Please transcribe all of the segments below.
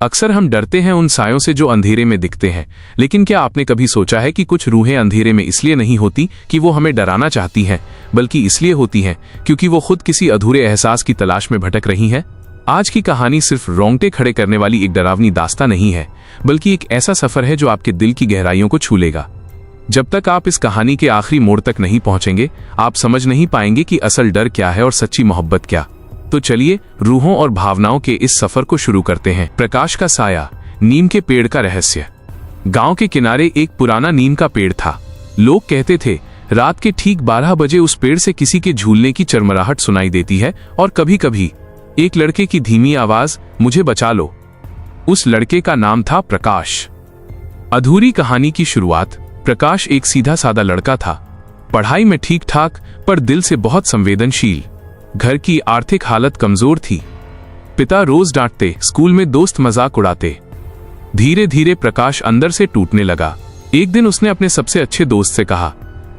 अक्सर हम डरते हैं उन सायों से जो अंधेरे में दिखते हैं, लेकिन क्या आपने कभी सोचा है कि कुछ रूहें अंधेरे में इसलिए नहीं होती कि वो हमें डराना चाहती हैं, बल्कि इसलिए होती हैं क्योंकि वो खुद किसी अधूरे एहसास की तलाश में भटक रही हैं। आज की कहानी सिर्फ रोंगटे खड़े करने वाली एक डरावनी दास्तां नहीं है, बल्कि एक ऐसा सफर है जो आपके दिल की गहराइयों को छू लेगा। जब तक आप इस कहानी के आखिरी मोड़ तक नहीं पहुंचेंगे, आप समझ नहीं पाएंगे कि असल डर क्या है और सच्ची मोहब्बत क्या। तो चलिए रूहों और भावनाओं के इस सफर को शुरू करते हैं। प्रकाश का साया, नीम के पेड़ का रहस्य। गांव के किनारे एक पुराना नीम का पेड़ था। लोग कहते थे रात के ठीक 12 बजे उस पेड़ से किसी के झूलने की चरमराहट सुनाई देती है और कभी कभी एक लड़के की धीमी आवाज, मुझे बचा लो। उस लड़के का नाम था प्रकाश। अधूरी कहानी की शुरुआत। प्रकाश एक सीधा सादा लड़का था, पढ़ाई में ठीक ठाक पर दिल से बहुत संवेदनशील। घर की आर्थिक हालत कमजोर थी। पिता रोज डांटते, स्कूल में दोस्त मजाक उड़ाते। धीरे धीरे प्रकाश अंदर से टूटने लगा। एक दिन उसने अपने सबसे अच्छे दोस्त से कहा,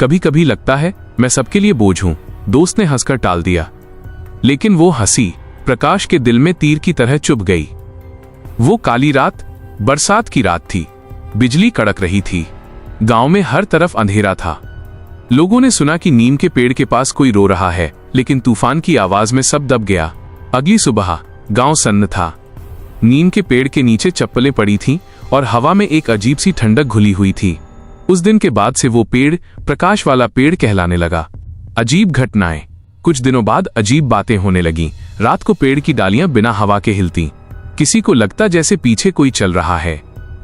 कभी कभी लगता है मैं सबके लिए बोझ हूं। दोस्त ने हंसकर टाल दिया, लेकिन वो हंसी प्रकाश के दिल में तीर की तरह चुभ गई। वो काली रात, बरसात की रात थी। बिजली कड़क रही थी। गांव में हर तरफ अंधेरा था। लोगों ने सुना कि नीम के पेड़ के पास कोई रो रहा है, लेकिन तूफान की आवाज में सब दब गया। अगली सुबह गांव सन्न था। नीम के पेड़ के नीचे चप्पलें पड़ी थीं और हवा में एक अजीब सी ठंडक घुली हुई थी। उस दिन के बाद से वो पेड़ प्रकाश वाला पेड़ कहलाने लगा। अजीब घटनाएं। कुछ दिनों बाद अजीब बातें होने लगीं। रात को पेड़ की डालियां बिना हवा के हिलती। किसी को लगता जैसे पीछे कोई चल रहा है,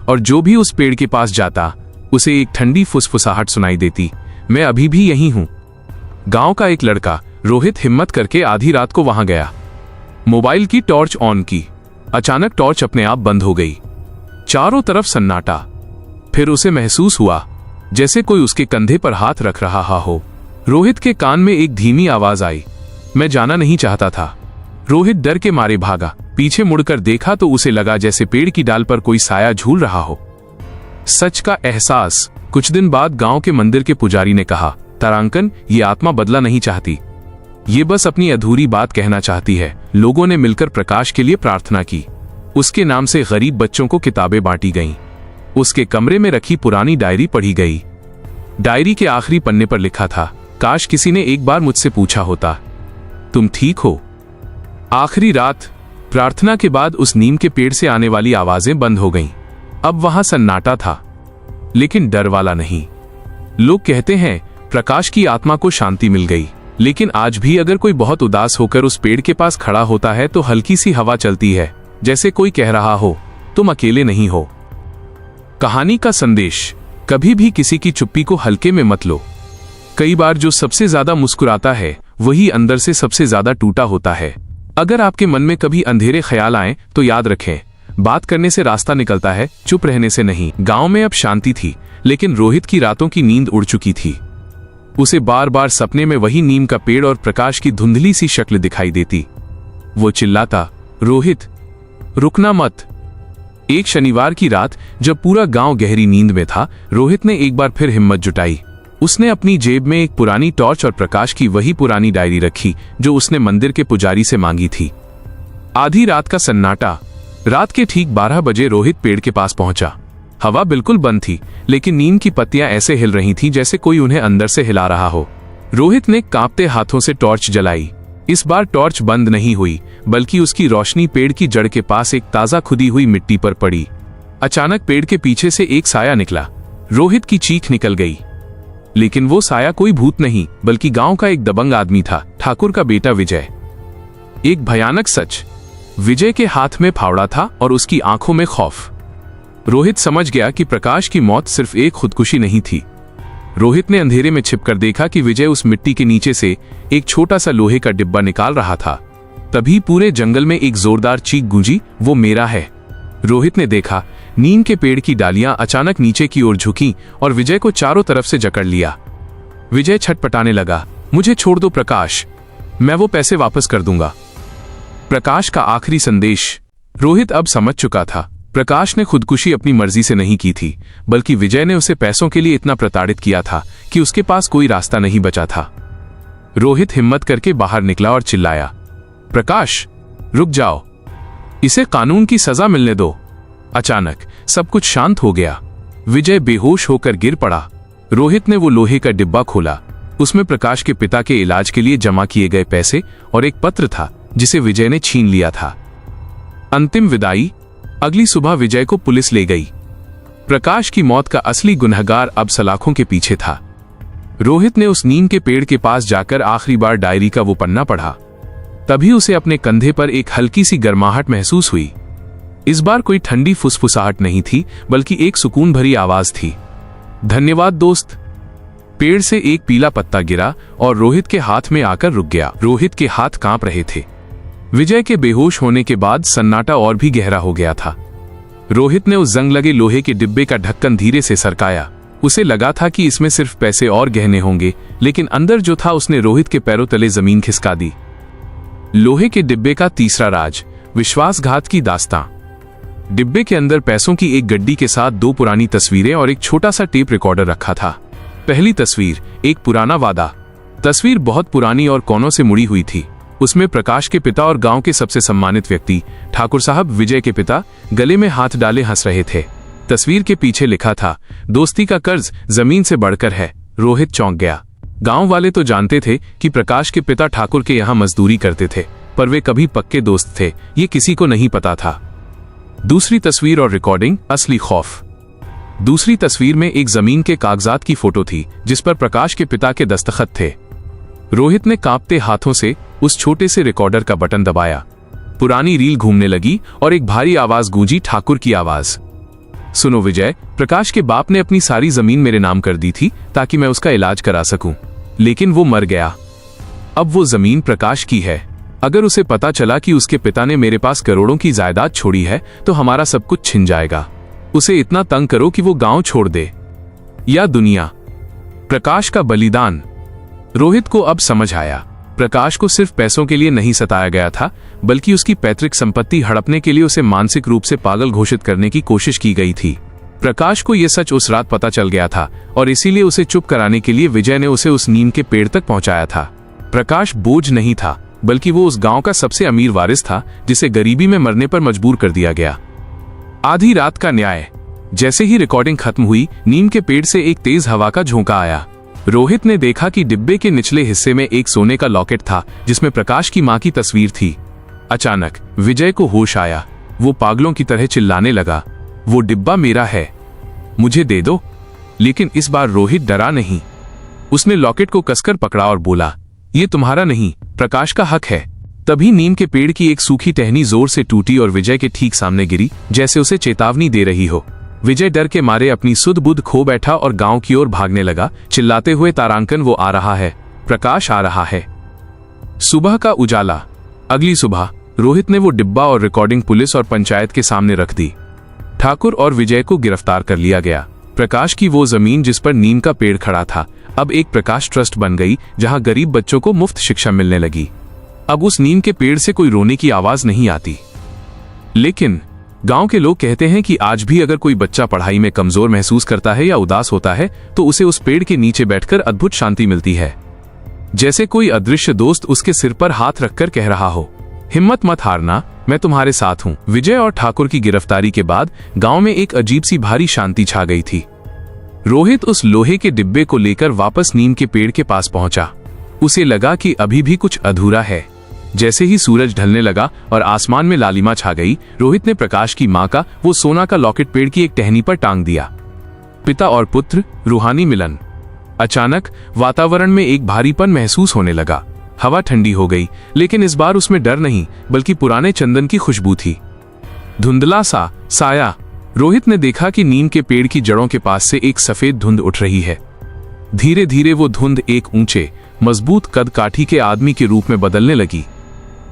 और जो भी उस पेड़ के पास जाता उसे एक ठंडी फुसफुसाहट सुनाई देती, मैं अभी भी यही हूं। गांव का एक लड़का रोहित हिम्मत करके आधी रात को वहां गया। मोबाइल की टॉर्च ऑन की। अचानक टॉर्च अपने आप बंद हो गई। चारों तरफ सन्नाटा। फिर उसे महसूस हुआ जैसे कोई उसके कंधे पर हाथ रख रहा हो। रोहित के कान में एक धीमी आवाज आई, मैं जाना नहीं चाहता था। रोहित डर के मारे भागा। पीछे मुड़कर देखा तो उसे लगा जैसे पेड़ की डाल पर कोई साया झूल रहा हो। सच का एहसास। कुछ दिन बाद गांव के मंदिर के पुजारी ने कहा, तारांकन, ये आत्मा बदला नहीं चाहती, ये बस अपनी अधूरी बात कहना चाहती है। लोगों ने मिलकर प्रकाश के लिए प्रार्थना की। उसके नाम से गरीब बच्चों को किताबें बांटी गईं। उसके कमरे में रखी पुरानी डायरी पढ़ी गई। डायरी के आखिरी पन्ने पर लिखा था, काश किसी ने एक बार मुझसे पूछा होता, तुम ठीक हो। आखिरी रात। प्रार्थना के बाद उस नीम के पेड़ से आने वाली आवाजें बंद हो गईं। अब वहां सन्नाटा था, लेकिन डर वाला नहीं। लोग कहते हैं प्रकाश की आत्मा को शांति मिल गई, लेकिन आज भी अगर कोई बहुत उदास होकर उस पेड़ के पास खड़ा होता है तो हल्की सी हवा चलती है, जैसे कोई कह रहा हो, तुम अकेले नहीं हो। कहानी का संदेश। कभी भी किसी की चुप्पी को हल्के में मत लो। कई बार जो सबसे ज्यादा मुस्कुराता है वही अंदर से सबसे ज्यादा टूटा होता है। अगर आपके मन में कभी अंधेरे ख्याल आए तो याद रखें, बात करने से रास्ता निकलता है, चुप रहने से नहीं। गांव में अब शांति थी, लेकिन रोहित की रातों की नींद उड़ चुकी थी। उसे बार बार सपने में वही नीम का पेड़ और प्रकाश की धुंधली सी शक्ल दिखाई देती। वो चिल्लाता, रोहित रुकना मत। एक शनिवार की रात जब पूरा गांव गहरी नींद में था, रोहित ने एक बार फिर हिम्मत जुटाई। उसने अपनी जेब में एक पुरानी टॉर्च और प्रकाश की वही पुरानी डायरी रखी जो उसने मंदिर के पुजारी से मांगी थी। आधी रात का सन्नाटा। रात के ठीक 12 बजे रोहित पेड़ के पास पहुंचा। हवा बिल्कुल बंद थी, लेकिन नीम की पत्तियां ऐसे हिल रही थीं जैसे कोई उन्हें अंदर से हिला रहा हो। रोहित ने कांपते हाथों से टॉर्च जलाई। इस बार टॉर्च बंद नहीं हुई, बल्कि उसकी रोशनी पेड़ की जड़ के पास एक ताजा खुदी हुई मिट्टी पर पड़ी। अचानक पेड़ के पीछे से एक साया निकला। रोहित की चीख निकल गई, लेकिन वो साया कोई भूत नहीं, बल्कि गांव का एक दबंग आदमी था, ठाकुर का बेटा विजय। एक भयानक सच। विजय के हाथ में फावड़ा था और उसकी आंखों में खौफ। रोहित समझ गया कि प्रकाश की मौत सिर्फ एक खुदकुशी नहीं थी। रोहित ने अंधेरे में छिपकर देखा कि विजय उस मिट्टी के नीचे से एक छोटा सा लोहे का डिब्बा निकाल रहा था। तभी पूरे जंगल में एक जोरदार चीख गूंजी, वो मेरा है। रोहित ने देखा नीम के पेड़ की डालियां अचानक नीचे की ओर झुकी और विजय को चारों तरफ से जकड़ लिया। विजय छटपटाने लगा, मुझे छोड़ दो प्रकाश, मैं वो पैसे वापस कर दूंगा। प्रकाश का आखिरी संदेश। रोहित अब समझ चुका था, प्रकाश ने खुदकुशी अपनी मर्जी से नहीं की थी, बल्कि विजय ने उसे पैसों के लिए इतना प्रताड़ित किया था कि उसके पास कोई रास्ता नहीं बचा था। रोहित हिम्मत करके बाहर निकला और चिल्लाया, प्रकाश रुक जाओ, इसे कानून की सजा मिलने दो। अचानक सब कुछ शांत हो गया। विजय बेहोश होकर गिर पड़ा। रोहित ने वो लोहे का डिब्बा खोला। उसमें प्रकाश के पिता के इलाज के लिए जमा किए गए पैसे और एक पत्र था जिसे विजय ने छीन लिया था। अंतिम विदाई। अगली सुबह विजय को पुलिस ले गई। प्रकाश की मौत का असली गुनहगार अब सलाखों के पीछे था। रोहित ने उस नीम के पेड़ के पास जाकर आखिरी बार डायरी का वो पन्ना पढ़ा। तभी उसे अपने कंधे पर एक हल्की सी गर्माहट महसूस हुई। इस बार कोई ठंडी फुसफुसाहट नहीं थी, बल्कि एक सुकून भरी आवाज थी। धन्यवाद दोस्त। पेड़ से एक पीला पत्ता गिरा और रोहित के हाथ में आकर रुक गया। रोहित के हाथ कांप रहे थे। विजय के बेहोश होने के बाद सन्नाटा और भी गहरा हो गया था। रोहित ने उस जंग लगे लोहे के डिब्बे का ढक्कन धीरे से सरकाया। उसे लगा था कि इसमें सिर्फ पैसे और गहने होंगे, लेकिन अंदर जो था उसने रोहित के पैरों तले जमीन खिसका दी। लोहे के डिब्बे का तीसरा राज, विश्वासघात की दास्तां। डिब्बे के अंदर पैसों की एक गड्डी के साथ 2 पुरानी तस्वीरें और एक छोटा सा टेप रिकॉर्डर रखा था। पहली तस्वीर, एक पुराना वादा। तस्वीर बहुत पुरानी और कोनों से मुड़ी हुई थी। उसमें प्रकाश के पिता और गांव के सबसे सम्मानित व्यक्ति ठाकुर साहब विजय के पिता गले में हाथ डाले हंस रहे थे। तस्वीर के पीछे लिखा था, दोस्ती का कर्ज जमीन से बढ़कर है। रोहित चौंक गया। गांव वाले तो जानते थे कि प्रकाश के पिता ठाकुर के यहाँ मजदूरी करते थे, पर वे कभी पक्के दोस्त थे, ये किसी को नहीं पता था। दूसरी तस्वीर और रिकॉर्डिंग, असली खौफ। दूसरी तस्वीर में एक जमीन के कागजात की फोटो थी जिस पर प्रकाश के पिता के दस्तखत थे। रोहित ने कांपते हाथों से उस छोटे से रिकॉर्डर का बटन दबाया। पुरानी रील घूमने लगी और एक भारी आवाज गूंजी, ठाकुर की आवाज। सुनो विजय, प्रकाश के बाप ने अपनी सारी जमीन मेरे नाम कर दी थी ताकि मैं उसका इलाज करा सकूं, लेकिन वो मर गया। अब वो जमीन प्रकाश की है। अगर उसे पता चला कि उसके पिता ने मेरे पास करोड़ों की जायदाद छोड़ी है तो हमारा सब कुछ छिन जाएगा। उसे इतना तंग करो कि वो गांव छोड़ दे या दुनिया। प्रकाश का बलिदान। रोहित को अब समझ आया, प्रकाश को सिर्फ पैसों के लिए नहीं सताया गया था, बल्कि उसकी पैतृक संपत्ति हड़पने के लिए उसे मानसिक रूप से पागल घोषित करने की कोशिश की गई थी। प्रकाश को यह सच उस रात पता चल गया था और इसीलिए उसे चुप कराने के लिए विजय ने उसे उस नीम के पेड़ तक पहुंचाया था। प्रकाश बोझ नहीं था, बल्कि वो उस गांव का सबसे अमीर वारिस था जिसे गरीबी में मरने पर मजबूर कर दिया गया। आधी रात का न्याय। जैसे ही रिकॉर्डिंग खत्म हुई, नीम के पेड़ से एक तेज हवा का झोंका आया। रोहित ने देखा कि डिब्बे के निचले हिस्से में एक सोने का लॉकेट था जिसमें प्रकाश की मां की तस्वीर थी। अचानक विजय को होश आया। वो पागलों की तरह चिल्लाने लगा, वो डिब्बा मेरा है, मुझे दे दो। लेकिन इस बार रोहित डरा नहीं। उसने लॉकेट को कसकर पकड़ा और बोला, ये तुम्हारा नहीं, प्रकाश का हक है। तभी नीम के पेड़ की एक सूखी टहनी जोर से टूटी और विजय के ठीक सामने गिरी, जैसे उसे चेतावनी दे रही हो। विजय डर के मारे अपनी सुध बुध खो बैठा और गांव की ओर भागने लगा, चिल्लाते हुए, तारांकन वो आ रहा है, प्रकाश आ रहा है। सुबह का उजाला। अगली सुबह रोहित ने वो डिब्बा और रिकॉर्डिंग पुलिस और पंचायत के सामने रख दी। ठाकुर और विजय को गिरफ्तार कर लिया गया। प्रकाश की वो जमीन जिस पर नीम का पेड़ खड़ा था अब एक प्रकाश ट्रस्ट बन गई, जहां गरीब बच्चों को मुफ्त शिक्षा मिलने लगी। अब उस नीम के पेड़ से कोई रोने की आवाज नहीं आती। लेकिन गांव के लोग कहते हैं कि आज भी अगर कोई बच्चा पढ़ाई में कमजोर महसूस करता है या उदास होता है तो उसे उस पेड़ के नीचे बैठकर अद्भुत शांति मिलती है, जैसे कोई अदृश्य दोस्त उसके सिर पर हाथ रखकर कह रहा हो, हिम्मत मत हारना, मैं तुम्हारे साथ हूं। विजय और ठाकुर की गिरफ्तारी के बाद गांव में एक अजीब सी भारी शांति छा गई थी। रोहित उस लोहे के डिब्बे को लेकर वापस नीम के पेड़ के पास पहुंचा। उसे लगा कि अभी भी कुछ अधूरा है। जैसे ही सूरज ढलने लगा और आसमान में लालिमा छा गई, रोहित ने प्रकाश की मां का वो सोना का लॉकेट पेड़ की एक टहनी पर टांग दिया। पिता और पुत्र, रूहानी मिलन। अचानक वातावरण में एक भारीपन महसूस होने लगा। हवा ठंडी हो गई, लेकिन इस बार उसमें डर नहीं बल्कि पुराने चंदन की खुशबू थी। धुंधला सा साया। रोहित ने देखा कि नीम के पेड़ की जड़ों के पास से एक सफेद धुंध उठ रही है। धीरे धीरे वो धुंध एक ऊंचे मजबूत कद काठी के आदमी के रूप में बदलने लगी।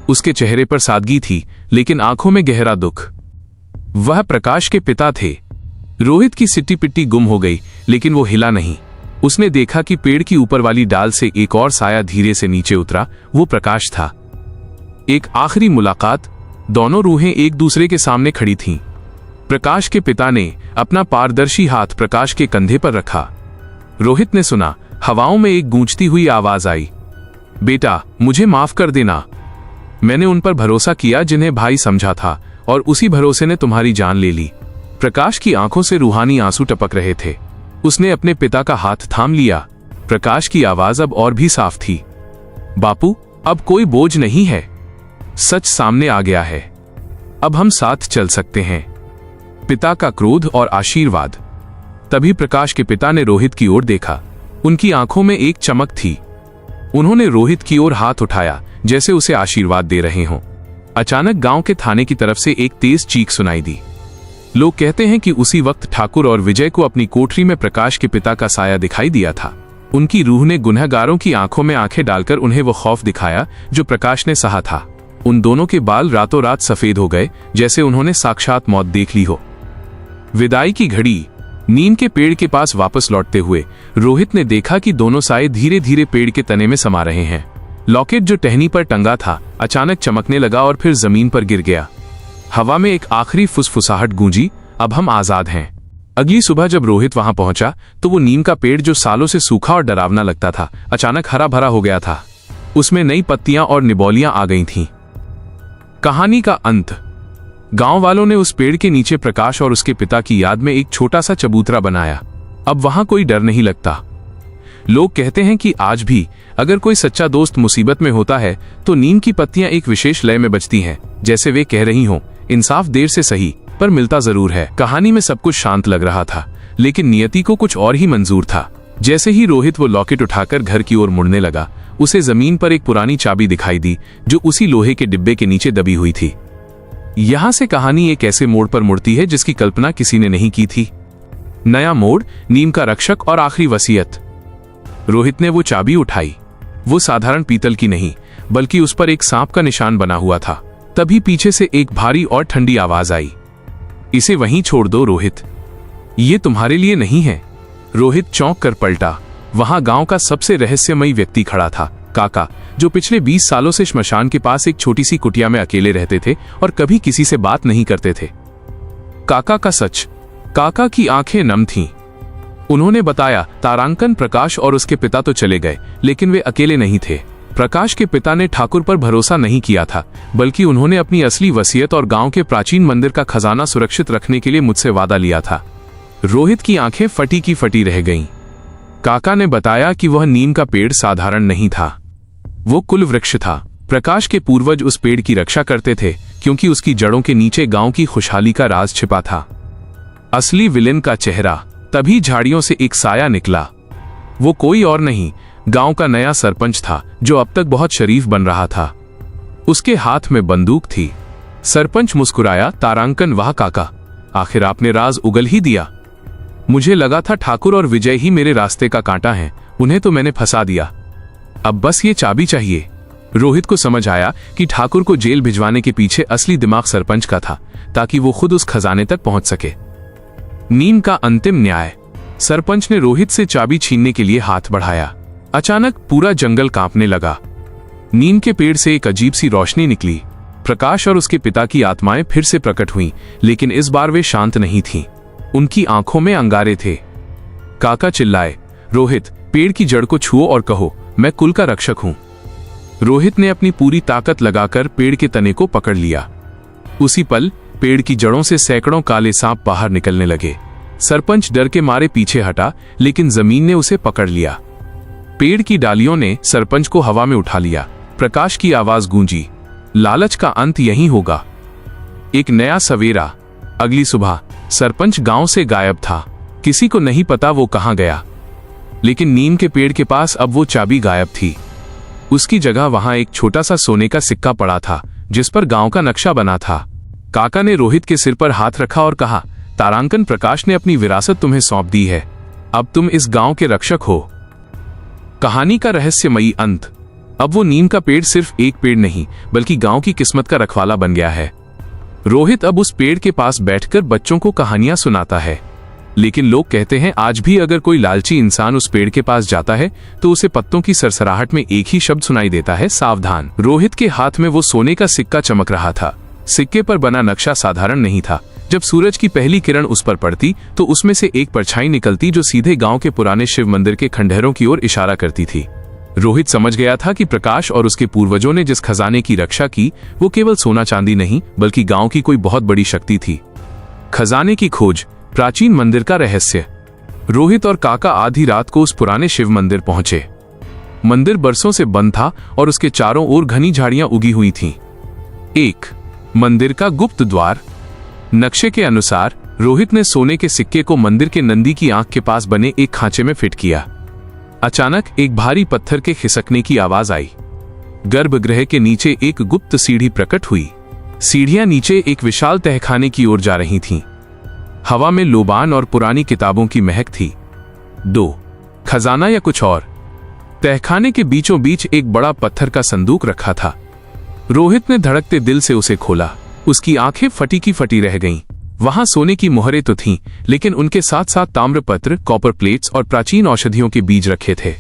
उसके चेहरे पर सादगी थी, लेकिन आंखों में गहरा दुख। वह प्रकाश के पिता थे। रोहित की सिट्टी पिट्टी गुम हो गई, लेकिन वो हिला नहीं। उसने देखा कि पेड़ की ऊपर वाली डाल से एक और साया धीरे से नीचे उतरा। वो प्रकाश था। एक आखिरी मुलाकात। दोनों रूहें एक दूसरे के सामने खड़ी थीं। प्रकाश के पिता ने अपना पारदर्शी हाथ प्रकाश के कंधे पर रखा। रोहित ने सुना, हवाओं में एक गूंजती हुई आवाज आई, बेटा, मुझे माफ कर देना। मैंने उन पर भरोसा किया जिन्हें भाई समझा था, और उसी भरोसे ने तुम्हारी जान ले ली। प्रकाश की आंखों से रूहानी आंसू टपक रहे थे। उसने अपने पिता का हाथ थाम लिया। प्रकाश की आवाज अब और भी साफ थी। बापू, अब कोई बोझ नहीं है। सच सामने आ गया है। अब हम साथ चल सकते हैं। पिता का क्रोध और आशीर्वाद। तभी प्रकाश के पिता ने रोहित की ओर देखा। उनकी आंखों में एक चमक थी। उन्होंने रोहित की ओर हाथ उठाया, जैसे उसे आशीर्वाद दे रहे हों। अचानक गांव के थाने की तरफ से एक तेज चीख सुनाई दी। लोग कहते हैं कि उसी वक्त ठाकुर और विजय को अपनी कोठरी में प्रकाश के पिता का साया दिखाई दिया था। उनकी रूह ने गुनहगारों की आंखों में आंखें डालकर उन्हें वो खौफ दिखाया जो प्रकाश ने सहा था। उन दोनों के बाल रातों रात सफेद हो गए, जैसे उन्होंने साक्षात मौत देख ली हो। विदाई की घड़ी। नीम के पेड़ के पास वापस लौटते हुए रोहित ने देखा कि दोनों साए धीरे धीरे पेड़ के तने में समा रहे हैं। लॉकेट जो टहनी पर टंगा था अचानक चमकने लगा और फिर जमीन पर गिर गया। हवा में एक आखिरी फुसफुसाहट गूंजी, अब हम आजाद हैं। अगली सुबह जब रोहित वहां पहुंचा तो वो नीम का पेड़ जो सालों से सूखा और डरावना लगता था अचानक हरा भरा हो गया था। उसमें नई पत्तियां और निबोलियां आ गई थीं। कहानी का अंत। गांव वालों ने उस पेड़ के नीचे प्रकाश और उसके पिता की याद में एक छोटा सा चबूतरा बनाया। अब वहां कोई डर नहीं लगता। लोग कहते हैं कि आज भी अगर कोई सच्चा दोस्त मुसीबत में होता है तो नीम की पत्तियां एक विशेष लय में बजती हैं, जैसे वे कह रही हों, इंसाफ देर से सही पर मिलता जरूर है। कहानी में सब कुछ शांत लग रहा था, लेकिन नियति को कुछ और ही मंजूर था। जैसे ही रोहित वो लॉकेट उठाकर घर की ओर मुड़ने लगा, उसे जमीन पर एक पुरानी चाबी दिखाई दी जो उसी लोहे के डिब्बे के नीचे दबी हुई थी। यहां से कहानी एक ऐसे मोड़ पर मुड़ती है जिसकी कल्पना किसी ने नहीं की थी। नया मोड़, नीम का रक्षक और आखिरी वसीयत। रोहित ने वो चाबी उठाई। वो साधारण पीतल की नहीं, बल्कि उस पर एक सांप का निशान बना हुआ था। तभी पीछे से एक भारी और ठंडी आवाज आई, इसे वहीं छोड़ दो रोहित, ये तुम्हारे लिए नहीं है। रोहित चौंक कर पलटा। वहां गांव का सबसे रहस्यमयी व्यक्ति खड़ा था, काका, जो पिछले 20 सालों से श्मशान के पास एक छोटी सी कुटिया में अकेले रहते थे और कभी किसी से बात नहीं करते थे। काका का सच। काका की आंखें नम थीं। उन्होंने बताया, तारांकन, प्रकाश और उसके पिता तो चले गए, लेकिन वे अकेले नहीं थे। प्रकाश के पिता ने ठाकुर पर भरोसा नहीं किया था, बल्कि उन्होंने अपनी असली वसीयत और गांव के प्राचीन मंदिर का खजाना सुरक्षित रखने के लिए मुझसे वादा लिया था। रोहित की आंखें फटी की फटी रह गईं। काका ने बताया कि वह नीम का पेड़ साधारण नहीं था, वो कुल वृक्ष था। प्रकाश के पूर्वज उस पेड़ की रक्षा करते थे क्योंकि उसकी जड़ों के नीचे गांव की खुशहाली का राज छिपा था। असली विलेन का चेहरा। तभी झाड़ियों से एक साया निकला। वो कोई और नहीं, गांव का नया सरपंच था, जो अब तक बहुत शरीफ बन रहा था। उसके हाथ में बंदूक थी। सरपंच मुस्कुराया, तारांकन, वाह काका, आखिर आपने राज उगल ही दिया। मुझे लगा था ठाकुर और विजय ही मेरे रास्ते का कांटा है, उन्हें तो मैंने फंसा दिया। अब बस ये चाबी चाहिए। रोहित को समझ आया कि ठाकुर को जेल भिजवाने के पीछे असली दिमाग सरपंच का था, ताकि वो खुद उस खजाने तक पहुंच सके। नीम का अंतिम न्याय। सरपंच ने रोहित से चाबी छीनने के लिए हाथ बढ़ाया। अचानक पूरा जंगल कांपने लगा। नीम के पेड़ से एक अजीब सी रोशनी निकली। प्रकाश और उसके पिता की आत्माएं फिर से प्रकट हुईं, लेकिन इस बार वे शांत नहीं थीं। उनकी आंखों में अंगारे थे। काका चिल्लाए, रोहित, पेड़ की जड़ को छुओ और कहो, मैं कुल का रक्षक हूं। रोहित ने अपनी पूरी ताकत लगाकर पेड़ के तने को पकड़ लिया। उसी पल पेड़ की जड़ों से सैकड़ों काले सांप बाहर निकलने लगे। सरपंच डर के मारे पीछे हटा, लेकिन जमीन ने उसे पकड़ लिया। पेड़ की डालियों ने सरपंच को हवा में उठा लिया। प्रकाश की आवाज गूंजी, लालच का अंत यहीं होगा। एक नया सवेरा। अगली सुबह सरपंच गांव से गायब था। किसी को नहीं पता वो कहां गया, लेकिन नीम के पेड़ के पास अब वो चाबी गायब थी। उसकी जगह वहां एक छोटा सा सोने का सिक्का पड़ा था, जिस पर गांव का नक्शा बना था। काका ने रोहित के सिर पर हाथ रखा और कहा, तारांकन, प्रकाश ने अपनी विरासत तुम्हें सौंप दी है, अब तुम इस गांव के रक्षक हो। कहानी का रहस्यमयी अंत। अब वो नीम का पेड़ सिर्फ एक पेड़ नहीं, बल्कि गांव की किस्मत का रखवाला बन गया है। रोहित अब उस पेड़ के पास बैठकर बच्चों को कहानियां सुनाता है। लेकिन लोग कहते हैं, आज भी अगर कोई लालची इंसान उस पेड़ के पास जाता है तो उसे पत्तों की सरसराहट में एक ही शब्द सुनाई देता है, सावधान। रोहित के हाथ में वो सोने का सिक्का चमक रहा था। सिक्के पर बना नक्शा साधारण नहीं था। जब सूरज की पहली किरण उस पर पड़ती तो उसमें से एक परछाई निकलती जो सीधे गांव के पुराने शिव मंदिर के खंडहरों की ओर इशारा करती थी। रोहित समझ गया था कि प्रकाश और उसके पूर्वजों ने जिस खजाने की रक्षा की, वो केवल सोना चांदी नहीं, बल्कि गांव की कोई बहुत बड़ी शक्ति थी। खजाने की खोज, प्राचीन मंदिर का रहस्य। रोहित और काका आधी रात को उस पुराने शिव मंदिर पहुंचे। मंदिर बरसों से बंद था और उसके चारों ओर घनी झाड़ियां उगी हुई थीं। एक मंदिर का गुप्त द्वार। नक्शे के अनुसार रोहित ने सोने के सिक्के को मंदिर के नंदी की आंख के पास बने एक खांचे में फिट किया। अचानक एक भारी पत्थर के खिसकने की आवाज आई। गर्भगृह के नीचे एक गुप्त सीढ़ी प्रकट हुई। सीढ़ियां नीचे एक विशाल तहखाने की ओर जा रही थीं। हवा में लोबान और पुरानी किताबों की महक थी। 2 खजाना या कुछ और। तहखाने के बीचों बीच एक बड़ा पत्थर का संदूक रखा था। रोहित ने धड़कते दिल से उसे खोला। उसकी आंखें फटी की फटी रह गईं। वहां सोने की मोहरें तो थीं, लेकिन उनके साथ साथ ताम्रपत्र, कॉपर प्लेट्स और प्राचीन औषधियों के बीज रखे थे।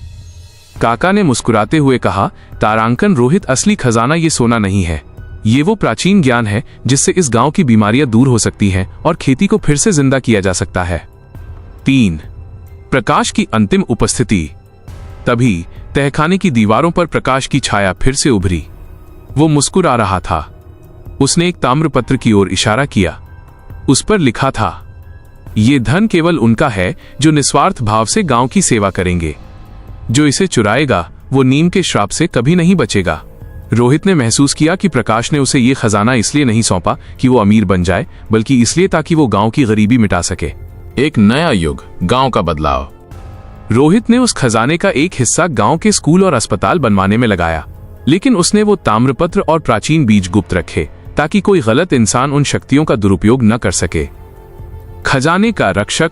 काका ने मुस्कुराते हुए कहा, तारांकन रोहित, असली खजाना ये सोना नहीं है। ये वो प्राचीन ज्ञान है जिससे इस गांव की बीमारियां दूर हो सकती हैं और खेती को फिर से जिंदा किया जा सकता है। 3 प्रकाश की अंतिम उपस्थिति। तभी तहखाने की दीवारों पर प्रकाश की छाया फिर से उभरी। वो मुस्कुरा रहा था। उसने एक ताम्रपत्र की ओर इशारा किया। उस पर लिखा था, ये धन केवल उनका है जो निस्वार्थ भाव से गांव की सेवा करेंगे। जो इसे चुराएगा वो नीम के श्राप से कभी नहीं बचेगा। रोहित ने महसूस किया कि प्रकाश ने उसे ये खजाना इसलिए नहीं सौंपा कि वो अमीर बन जाए, बल्कि इसलिए ताकि वो गांव की गरीबी मिटा सके। एक नया युग, गांव का बदलाव। रोहित ने उस खजाने का एक हिस्सा गांव के स्कूल और अस्पताल बनवाने में लगाया, लेकिन उसने वो ताम्रपत्र और प्राचीन बीज गुप्त रखे ताकि कोई गलत इंसान उन शक्तियों का दुरुपयोग न कर सके। खजाने का रक्षक।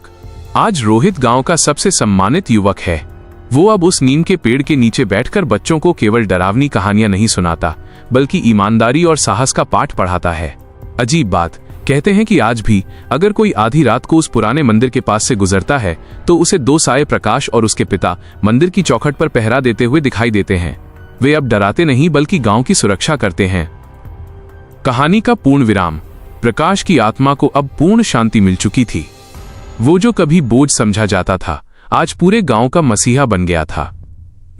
आज रोहित गांव का सबसे सम्मानित युवक है। वो अब उस नीम के पेड़ के नीचे बैठकर बच्चों को केवल डरावनी कहानियां नहीं सुनाता, बल्कि ईमानदारी और साहस का पाठ पढ़ाता है। अजीब बात, कहते हैं कि आज भी अगर कोई आधी रात को उस पुराने मंदिर के पास से गुजरता है तो उसे 2 साये प्रकाश और उसके पिता मंदिर की चौखट पर पहरा देते हुए दिखाई देते हैं। वे अब डराते नहीं बल्कि गांव की सुरक्षा करते हैं। कहानी का पूर्ण विराम। प्रकाश की आत्मा को अब पूर्ण शांति मिल चुकी थी। वो जो कभी बोझ समझा जाता था, आज पूरे गांव का मसीहा बन गया था।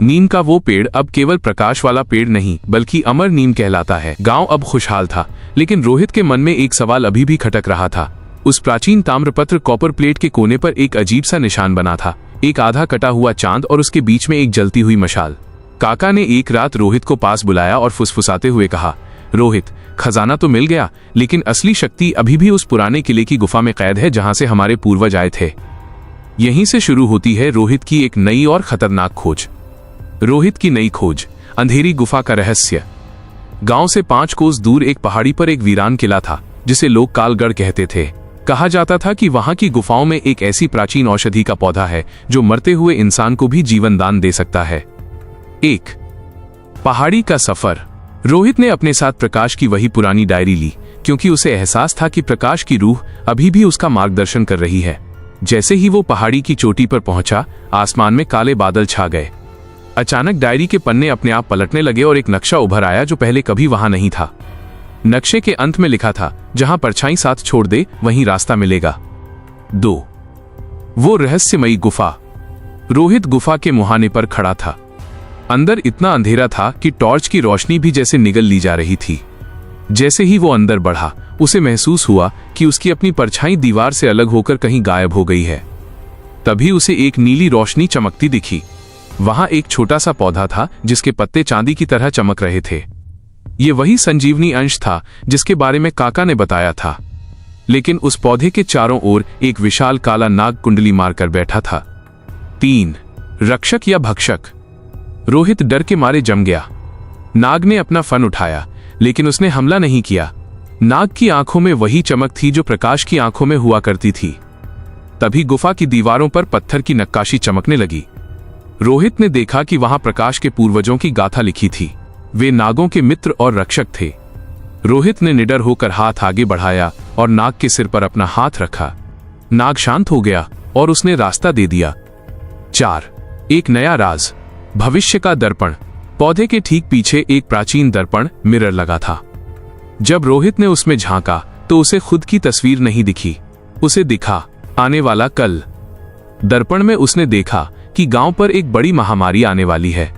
नीम का वो पेड़ अब केवल प्रकाश वाला पेड़ नहीं, बल्कि अमर नीम कहलाता है। गांव अब खुशहाल था, लेकिन रोहित के मन में एक सवाल अभी भी खटक रहा था। उस प्राचीन ताम्रपत्र कॉपर प्लेट के कोने पर एक अजीब सा निशान बना था, एक आधा कटा हुआ चांद और उसके बीच में एक जलती हुई मशाल। काका ने एक रात रोहित को पास बुलाया और फुसफुसाते हुए कहा, रोहित, खजाना तो मिल गया, लेकिन असली शक्ति अभी भी उस पुराने किले की गुफा में कैद है जहां से हमारे पूर्वज आए थे। यहीं से शुरू होती है रोहित की एक नई और खतरनाक खोज। रोहित की नई खोज, अंधेरी गुफा का रहस्य। गांव से 5 कोस दूर एक पहाड़ी पर एक वीरान किला था जिसे लोग कालगढ़ कहते थे। कहा जाता था कि वहां की गुफाओं में एक ऐसी प्राचीन औषधि का पौधा है जो मरते हुए इंसान को भी जीवन दान दे सकता है। 1 पहाड़ी का सफर। रोहित ने अपने साथ प्रकाश की वही पुरानी डायरी ली, क्योंकि उसे एहसास था कि प्रकाश की रूह अभी भी उसका मार्गदर्शन कर रही है। जैसे ही वो पहाड़ी की चोटी पर पहुंचा, आसमान में काले बादल छा गए। अचानक डायरी के पन्ने अपने आप पलटने लगे और एक नक्शा उभर आया जो पहले कभी वहां नहीं था। नक्शे के अंत में लिखा था, जहां परछाई साथ छोड़ दे वहीं रास्ता मिलेगा। 2 वो रहस्यमयी गुफा। रोहित गुफा के मुहाने पर खड़ा था। अंदर इतना अंधेरा था कि टॉर्च की रोशनी भी जैसे निगल ली जा रही थी। जैसे ही वो अंदर बढ़ा, उसे महसूस हुआ कि उसकी अपनी परछाई दीवार से अलग होकर कहीं गायब हो गई है। तभी उसे एक नीली रोशनी चमकती दिखी। वहां एक छोटा सा पौधा था जिसके पत्ते चांदी की तरह चमक रहे थे। ये वही संजीवनी अंश था जिसके बारे में काका ने बताया था, लेकिन उस पौधे के चारों ओर एक विशाल काला नाग कुंडली मारकर बैठा था। 3 रक्षक या भक्षक। रोहित डर के मारे जम गया। नाग ने अपना फन उठाया, लेकिन उसने हमला नहीं किया। नाग की आंखों में वही चमक थी जो प्रकाश की आंखों में हुआ करती थी। तभी गुफा की दीवारों पर पत्थर की नक्काशी चमकने लगी। रोहित ने देखा कि वहां प्रकाश के पूर्वजों की गाथा लिखी थी। वे नागों के मित्र और रक्षक थे। रोहित ने निडर होकर हाथ आगे बढ़ाया और नाग के सिर पर अपना हाथ रखा। नाग शांत हो गया और उसने रास्ता दे दिया। 4 एक नया राज। भविष्य का दर्पण। पौधे के ठीक पीछे एक प्राचीन दर्पण मिरर लगा था। जब रोहित ने उसमें झांका तो उसे खुद की तस्वीर नहीं दिखी, उसे दिखा आने वाला कल। दर्पण में उसने देखा कि गांव पर एक बड़ी महामारी आने वाली है।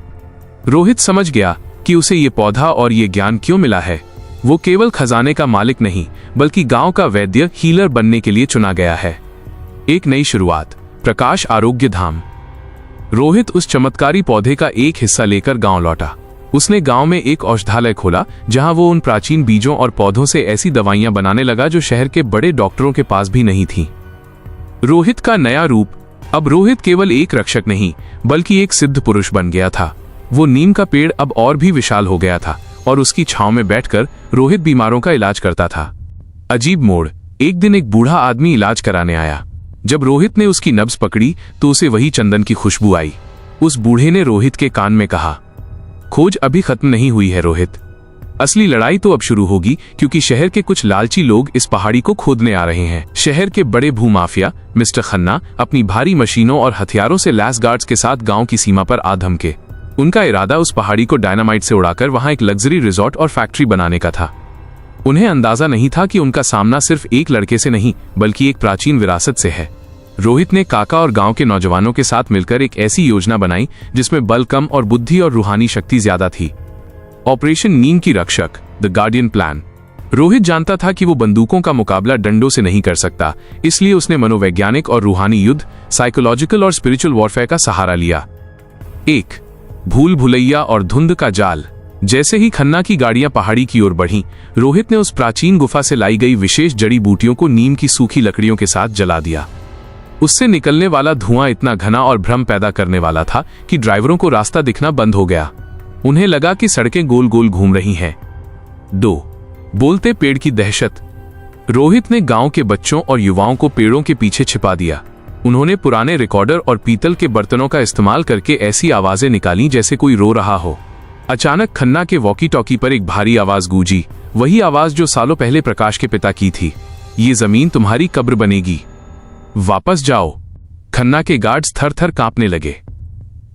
रोहित समझ गया कि उसे ये पौधा और ये ज्ञान क्यों मिला है। वो केवल खजाने का मालिक नहीं बल्कि गांव का वैद्य हीलर बनने के लिए चुना गया है। एक नई शुरुआत, प्रकाश आरोग्य धाम। रोहित उस चमत्कारी पौधे का एक हिस्सा लेकर गांव लौटा। उसने गांव में एक औषधालय खोला जहां वो उन प्राचीन बीजों और पौधों से ऐसी दवाइयां बनाने लगा जो शहर के बड़े डॉक्टरों के पास भी नहीं थी। रोहित का नया रूप। अब रोहित केवल एक रक्षक नहीं बल्कि एक सिद्ध पुरुष बन गया था। वो नीम का पेड़ अब और भी विशाल हो गया था और उसकी छांव में बैठकर रोहित बीमारों का इलाज करता था। अजीब मोड़, एक दिन एक बूढ़ा आदमी इलाज कराने आया। जब रोहित ने उसकी नब्ज पकड़ी तो उसे वही चंदन की खुशबू आई। उस बूढ़े ने रोहित के कान में कहा, खोज अभी खत्म नहीं हुई है रोहित, असली लड़ाई तो अब शुरू होगी, क्योंकि शहर के कुछ लालची लोग इस पहाड़ी को खोदने आ रहे हैं। शहर के बड़े भूमाफिया मिस्टर खन्ना अपनी भारी मशीनों और हथियारों से लैस गार्ड्स के साथ गांव की सीमा पर आ धमके। उनका इरादा उस पहाड़ी को डायनामाइट से उड़ाकर वहां एक लग्जरी रिजॉर्ट और फैक्ट्री बनाने का था। उन्हें अंदाजा नहीं था कि उनका सामना सिर्फ एक लड़के से नहीं बल्कि एक प्राचीन विरासत से है। रोहित ने काका और गांव के नौजवानों के साथ मिलकर एक ऐसी योजना बनाई जिसमें बल कम और बुद्धि और रूहानी शक्ति ज्यादा थी। ऑपरेशन नीम की रक्षक, द गार्डियन प्लान। रोहित जानता था कि वो बंदूकों का मुकाबला डंडों से नहीं कर सकता, इसलिए उसने मनोवैज्ञानिक और रूहानी युद्ध, साइकोलॉजिकल और स्पिरिचुअल वॉरफेयर का सहारा लिया। एक, भूल भुलैया और धुंध का जाल। जैसे ही खन्ना की गाड़ियां पहाड़ी की ओर बढ़ीं, रोहित ने उस प्राचीन गुफा से लाई गई विशेष जड़ी बूटियों को नीम की सूखी लकड़ियों के साथ जला दिया। उससे निकलने वाला धुआं इतना घना और भ्रम पैदा करने वाला था कि ड्राइवरों को रास्ता दिखना बंद हो गया। उन्हें लगा कि सड़कें गोल गोल घूम रही हैं। 2, बोलते पेड़ की दहशत। रोहित ने गांव के बच्चों और युवाओं को पेड़ों के पीछे छिपा दिया। उन्होंने पुराने रिकॉर्डर और पीतल के बर्तनों का इस्तेमाल करके ऐसी आवाजें निकाली जैसे कोई रो रहा हो। अचानक खन्ना के वॉकी टॉकी पर एक भारी आवाज गूंजी, वही आवाज जो सालों पहले प्रकाश के पिता की थी। ये जमीन तुम्हारी कब्र बनेगी, वापस जाओ। खन्ना के गार्ड्स थर थर कांपने लगे।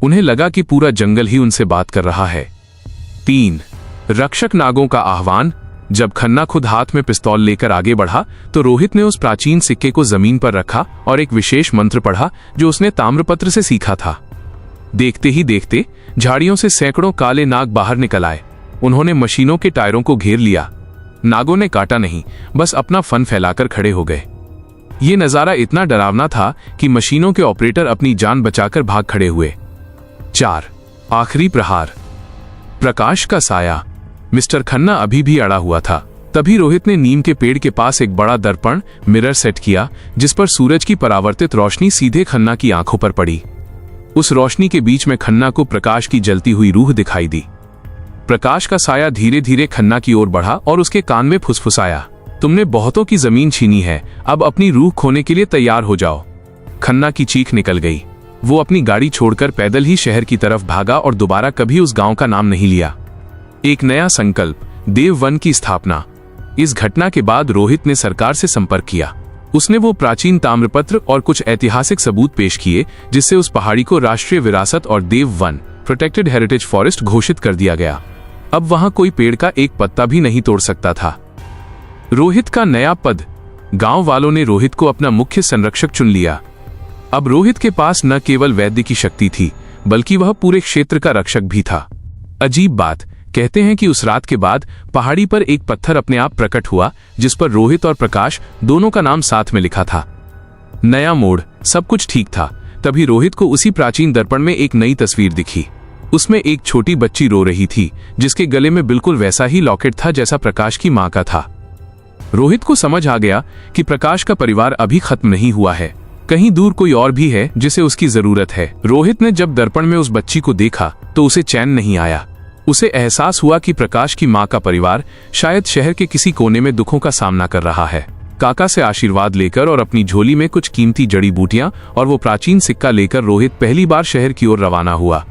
उन्हें लगा कि पूरा जंगल ही उनसे बात कर रहा है। 3, रक्षक नागों का आह्वान। जब खन्ना खुद हाथ में पिस्तौल लेकर आगे बढ़ा तो रोहित ने उस प्राचीन सिक्के को जमीन पर रखा और एक विशेष मंत्र पढ़ा जो उसने ताम्रपत्र से सीखा था। देखते ही देखते झाड़ियों से सैकड़ों काले नाग बाहर निकल आए। उन्होंने मशीनों के टायरों को घेर लिया। नागों ने काटा नहीं, बस अपना फन फैलाकर खड़े हो गए। ये नजारा इतना डरावना था कि मशीनों के ऑपरेटर अपनी जान बचाकर भाग खड़े हुए। 4, आखिरी प्रहार। प्रकाश का साया। मिस्टर खन्ना अभी भी अड़ा हुआ था। तभी रोहित ने नीम के पेड़ के पास एक बड़ा दर्पण मिरर सेट किया जिस पर सूरज की परावर्तित रोशनी सीधे खन्ना की आंखों पर पड़ी। उस रोशनी के बीच में खन्ना को प्रकाश की जलती हुई रूह दिखाई दी। प्रकाश का साया धीरे धीरे खन्ना की ओर बढ़ा और उसके कान में फुसफुसाया, तुमने बहुतों की जमीन छीनी है, अब अपनी रूह खोने के लिए तैयार हो जाओ। खन्ना की चीख निकल गई। वो अपनी गाड़ी छोड़कर पैदल ही शहर की तरफ भागा और दोबारा कभी उस गांव का नाम नहीं लिया। एक नया संकल्प, देव वन की स्थापना। इस घटना के बाद रोहित ने सरकार से संपर्क किया। उसने वो प्राचीन ताम्रपत्र और कुछ ऐतिहासिक सबूत पेश किए जिससे उस पहाड़ी को राष्ट्रीय विरासत और देव वन, प्रोटेक्टेड हेरिटेज फॉरेस्ट घोषित कर दिया गया। अब वहां कोई पेड़ का एक पत्ता भी नहीं तोड़ सकता था। रोहित का नया पद। गांव वालों ने रोहित को अपना मुख्य संरक्षक चुन लिया। अब रोहित के पास न केवल वैद्य की शक्ति थी बल्कि वह पूरे क्षेत्र का रक्षक भी था। अजीब बात, कहते हैं कि उस रात के बाद पहाड़ी पर एक पत्थर अपने आप प्रकट हुआ जिस पर रोहित और प्रकाश दोनों का नाम साथ में लिखा था। नया मोड़, सब कुछ ठीक था। तभी रोहित को उसी प्राचीन दर्पण में एक नई तस्वीर दिखी। उसमें एक छोटी बच्ची रो रही थी जिसके गले में बिल्कुल वैसा ही लॉकेट था जैसा प्रकाश की मां का था। रोहित को समझ आ गया कि प्रकाश का परिवार अभी खत्म नहीं हुआ है, कहीं दूर कोई और भी है जिसे उसकी जरूरत है। रोहित ने जब दर्पण में उस बच्ची को देखा तो उसे चैन नहीं आया। उसे एहसास हुआ कि प्रकाश की मां का परिवार शायद शहर के किसी कोने में दुखों का सामना कर रहा है। काका से आशीर्वाद लेकर और अपनी झोली में कुछ कीमती जड़ी बूटियां और वो प्राचीन सिक्का लेकर रोहित पहली बार शहर की ओर रवाना हुआ।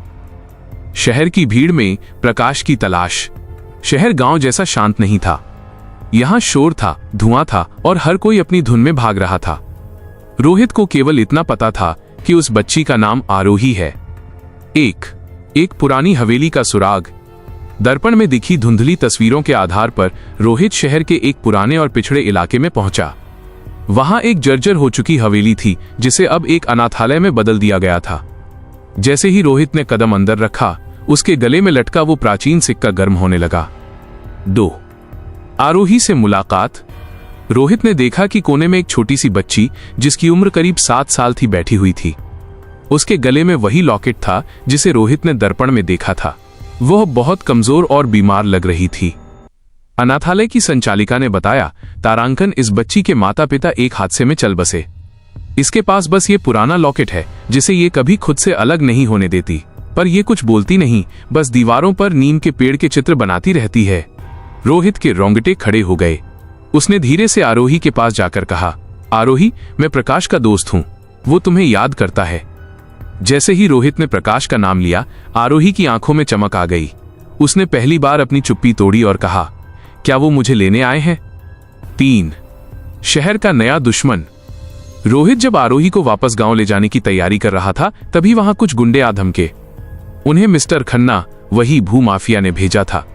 शहर की भीड़ में प्रकाश की तलाश। शहर गांव जैसा शांत नहीं था। यहां शोर था, धुआं था और हर कोई अपनी धुन में भाग रहा था। रोहित को केवल इतना पता था कि उस बच्ची का नाम आरोही है। एक पुरानी हवेली का सुराग। दर्पण में दिखी धुंधली तस्वीरों के आधार पर रोहित शहर के एक पुराने और पिछड़े इलाके में पहुंचा। वहां एक जर्जर हो चुकी हवेली थी जिसे अब एक अनाथालय में बदल दिया गया था। जैसे ही रोहित ने कदम अंदर रखा, उसके गले में लटका वो प्राचीन सिक्का गर्म होने लगा। 2, आरोही से मुलाकात। रोहित ने देखा कि कोने में एक छोटी सी बच्ची जिसकी उम्र करीब 7 साल थी बैठी हुई थी। उसके गले में वही लॉकेट था जिसे रोहित ने दर्पण में देखा था। वह बहुत कमजोर और बीमार लग रही थी। अनाथालय की संचालिका ने बताया, तारांकन, इस बच्ची के माता पिता एक हादसे में चल बसे। इसके पास बस ये पुराना लॉकेट है जिसे ये कभी खुद से अलग नहीं होने देती, पर ये कुछ बोलती नहीं, बस दीवारों पर नीम के पेड़ के चित्र बनाती रहती है। रोहित के रोंगटे खड़े हो गए। उसने धीरे से आरोही के पास जाकर कहा, आरोही, मैं प्रकाश का दोस्त हूं, वो तुम्हें याद करता है। जैसे ही रोहित ने प्रकाश का नाम लिया, आरोही की आंखों में चमक आ गई। उसने पहली बार अपनी चुप्पी तोड़ी और कहा, क्या वो मुझे लेने आए हैं? 3 शहर का नया दुश्मन। रोहित जब आरोही को वापस गांव ले जाने की तैयारी कर रहा था, तभी वहां कुछ गुंडे आ धमके। उन्हें मिस्टर खन्ना, वही भूमाफिया, ने भेजा था।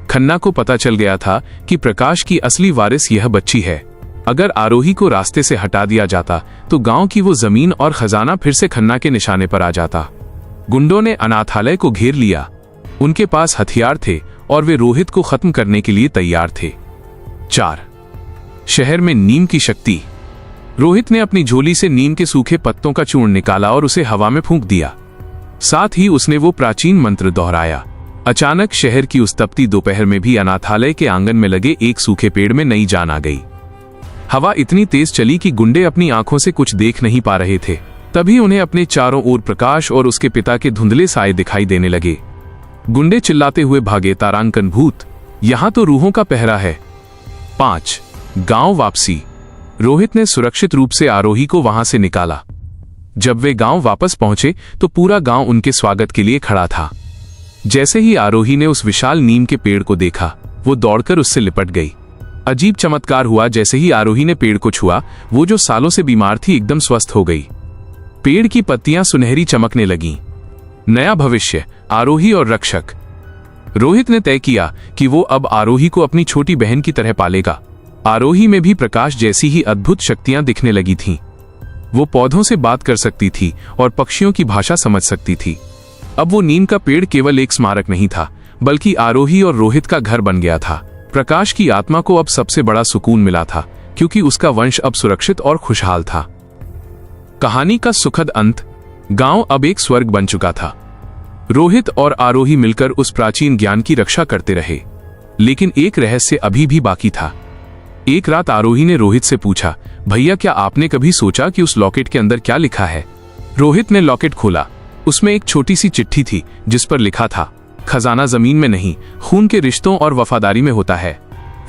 खन्ना को पता चल गया था कि प्रकाश की असली वारिस यह बच्ची है। अगर आरोही को रास्ते से हटा दिया जाता तो गांव की वो जमीन और खजाना फिर से खन्ना के निशाने पर आ जाता। गुंडों ने अनाथालय को घेर लिया। उनके पास हथियार थे और वे रोहित को खत्म करने के लिए तैयार थे। 4 शहर में नीम की शक्ति। रोहित ने अपनी झोली से नीम के सूखे पत्तों का चूर्ण निकाला और उसे हवा में फूंक दिया। साथ ही उसने वो प्राचीन मंत्र दोहराया। अचानक शहर की उस तपती दोपहर में भी अनाथालय के आंगन में लगे एक सूखे पेड़ में नई जान आ गई। हवा इतनी तेज चली कि गुंडे अपनी आंखों से कुछ देख नहीं पा रहे थे। तभी उन्हें अपने चारों ओर प्रकाश और उसके पिता के धुंधले साए दिखाई देने लगे। गुंडे चिल्लाते हुए भागे, तारांकन भूत, यहां तो रूहों का पहरा है। 5 गांव वापसी। रोहित ने सुरक्षित रूप से आरोही को वहां से निकाला। जब वे गांव वापस पहुंचे तो पूरा गांव उनके स्वागत के लिए खड़ा था। जैसे ही आरोही ने उस विशाल नीम के पेड़ को देखा, वो दौड़कर उससे लिपट गई। अजीब चमत्कार हुआ। जैसे ही आरोही ने पेड़ को छुआ, वो जो सालों से बीमार थी एकदम स्वस्थ हो गई। पेड़ की पत्तियां सुनहरी चमकने लगीं। नया भविष्य, आरोही और रक्षक। रोहित ने तय किया कि वो अब आरोही को अपनी छोटी बहन की तरह पालेगा। आरोही में भी प्रकाश जैसी ही अद्भुत शक्तियां दिखने लगी थीं। वो पौधों से बात कर सकती थी और पक्षियों की भाषा समझ सकती थी। अब वो नीम का पेड़ केवल एक स्मारक नहीं था, बल्कि आरोही और रोहित का घर बन गया था। प्रकाश की आत्मा को अब सबसे बड़ा सुकून मिला था, क्योंकि उसका वंश अब सुरक्षित और खुशहाल था। कहानी का सुखद अंत। गांव अब एक स्वर्ग बन चुका था। रोहित और आरोही मिलकर उस प्राचीन ज्ञान की रक्षा करते रहे, लेकिन एक रहस्य अभी भी बाकी था। एक रात आरोही ने रोहित से पूछा, भैया, क्या आपने कभी सोचा कि उस लॉकेट के अंदर क्या लिखा है? रोहित ने लॉकेट खोला। उसमें एक छोटी सी चिट्ठी थी जिस पर लिखा था, खजाना जमीन में नहीं, खून के रिश्तों और वफादारी में होता है।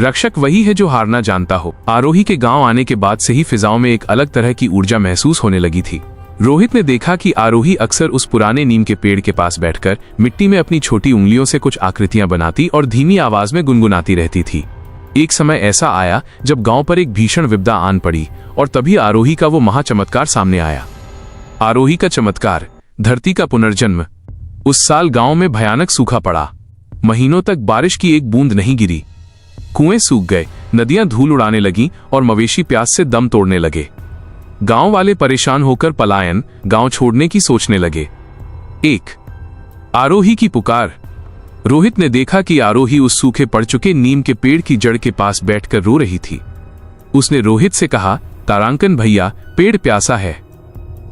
रक्षक वही है जो हारना जानता हो। आरोही के गांव आने के बाद से ही फिजाओं में एक अलग तरह की ऊर्जा महसूस होने लगी थी। रोहित ने देखा कि आरोही अक्सर उस पुराने नीम के पेड़ के पास बैठकर मिट्टी में अपनी छोटी उंगलियों से कुछ आकृतियां बनाती और धीमी आवाज में गुनगुनाती रहती थी। एक समय ऐसा आया जब गांव पर एक भीषण विपदा आन पड़ी और तभी आरोही का वो महाचमत्कार सामने आया। आरोही का चमत्कार, धरती का पुनर्जन्म। उस साल गांव में भयानक सूखा पड़ा। महीनों तक बारिश की एक बूंद नहीं गिरी। कुएं सूख गए, नदियां धूल उड़ाने लगीं और मवेशी प्यास से दम तोड़ने लगे। गांव वाले परेशान होकर पलायन, गांव छोड़ने की सोचने लगे। 1 आरोही की पुकार। रोहित ने देखा कि आरोही उस सूखे पड़ चुके नीम के पेड़ की जड़ के पास बैठकर रो रही थी। उसने रोहित से कहा, तारांकन भैया, पेड़ प्यासा है।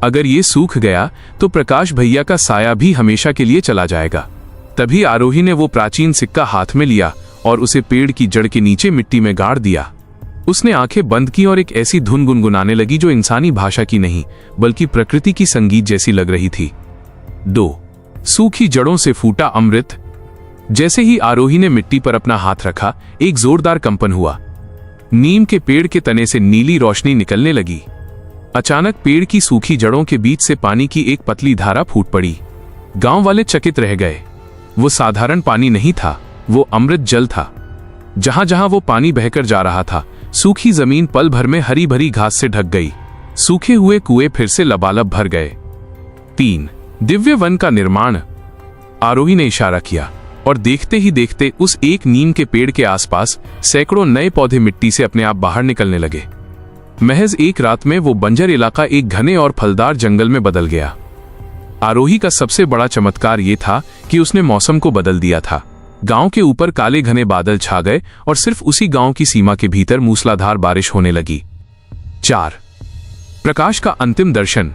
अगर ये सूख गया तो प्रकाश भैया का साया भी हमेशा के लिए चला जाएगा। तभी आरोही ने वो प्राचीन सिक्का हाथ में लिया और उसे पेड़ की जड़ के नीचे मिट्टी में गाड़ दिया। उसने आंखें बंद की और एक ऐसी धुन गुनगुनाने लगी जो इंसानी भाषा की नहीं, बल्कि प्रकृति की संगीत जैसी लग रही थी। 2 सूखी जड़ों से फूटा अमृत। जैसे ही आरोही ने मिट्टी पर अपना हाथ रखा, एक जोरदार कंपन हुआ। नीम के पेड़ के तने से नीली रोशनी निकलने लगी। अचानक पेड़ की सूखी जड़ों के बीच से पानी की एक पतली धारा फूट पड़ी। गांव वाले चकित रह गए। वो साधारण पानी नहीं था, वो अमृत जल था। जहां जहां वो पानी बहकर जा रहा था, सूखी जमीन पल भर में हरी भरी घास से ढक गई। सूखे हुए कुएं फिर से लबालब भर गए। 3 दिव्य वन का निर्माण। आरोही ने इशारा किया और देखते ही देखते उस एक नीम के पेड़ के आसपास सैकड़ों नए पौधे मिट्टी से अपने आप बाहर निकलने लगे। महज एक रात में वो बंजर इलाका एक घने और फलदार जंगल में बदल गया। आरोही का सबसे बड़ा चमत्कार ये था कि उसने मौसम को बदल दिया था। गांव के ऊपर काले घने बादल छा गए और सिर्फ उसी गांव की सीमा के भीतर मूसलाधार बारिश होने लगी। 4 प्रकाश का अंतिम दर्शन।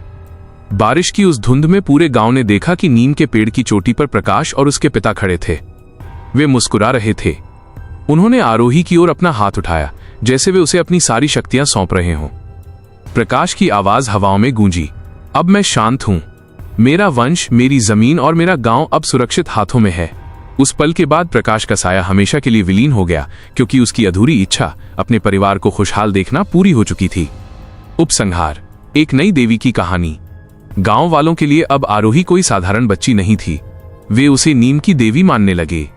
बारिश की उस धुंध में पूरे गांव ने देखा कि नीम के पेड़ की चोटी पर प्रकाश और उसके पिता खड़े थे। वे मुस्कुरा रहे थे। उन्होंने आरोही की ओर अपना हाथ उठाया, जैसे वे उसे अपनी सारी शक्तियां सौंप रहे हों। प्रकाश की आवाज हवाओं में गूंजी, अब मैं शांत हूं। मेरा वंश, मेरी जमीन और मेरा गांव अब सुरक्षित हाथों में है। उस पल के बाद प्रकाश का साया हमेशा के लिए विलीन हो गया, क्योंकि उसकी अधूरी इच्छा अपने परिवार को खुशहाल देखना पूरी हो चुकी थी। उपसंहार। एक नई देवी की कहानी। गांव वालों के लिए अब आरोही कोई साधारण बच्ची नहीं थी। वे उसे नीम की देवी मानने लगे।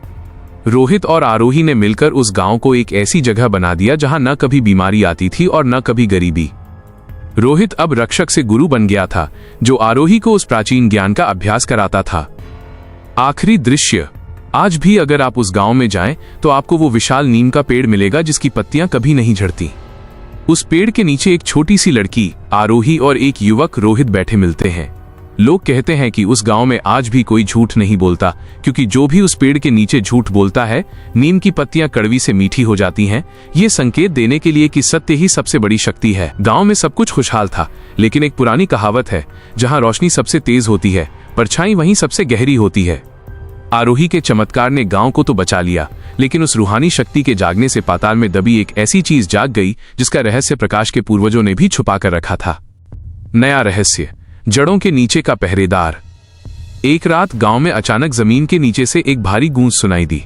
रोहित और आरोही ने मिलकर उस गांव को एक ऐसी जगह बना दिया जहां न कभी बीमारी आती थी और न कभी गरीबी। रोहित अब रक्षक से गुरु बन गया था, जो आरोही को उस प्राचीन ज्ञान का अभ्यास कराता था। आखिरी दृश्य। आज भी अगर आप उस गांव में जाएं तो आपको वो विशाल नीम का पेड़ मिलेगा जिसकी पत्तियां कभी नहीं झड़ती। उस पेड़ के नीचे एक छोटी सी लड़की आरोही और एक युवक रोहित बैठे मिलते हैं। लोग कहते हैं कि उस गांव में आज भी कोई झूठ नहीं बोलता, क्योंकि जो भी उस पेड़ के नीचे झूठ बोलता है, नीम की पत्तियां कड़वी से मीठी हो जाती हैं। ये संकेत देने के लिए कि सत्य ही सबसे बड़ी शक्ति है। गांव में सब कुछ खुशहाल था, लेकिन एक पुरानी कहावत है, जहां रोशनी सबसे तेज होती है, परछाई वहीं सबसे गहरी होती है। आरोही के चमत्कार ने गांव को तो बचा लिया, लेकिन उस रूहानी शक्ति के जागने से पाताल में दबी एक ऐसी चीज जाग गई जिसका रहस्य प्रकाश के पूर्वजों ने भी छुपा कर रखा था। नया रहस्य। जड़ों के नीचे का पहरेदार। एक रात गांव में अचानक जमीन के नीचे से एक भारी गूंज सुनाई दी।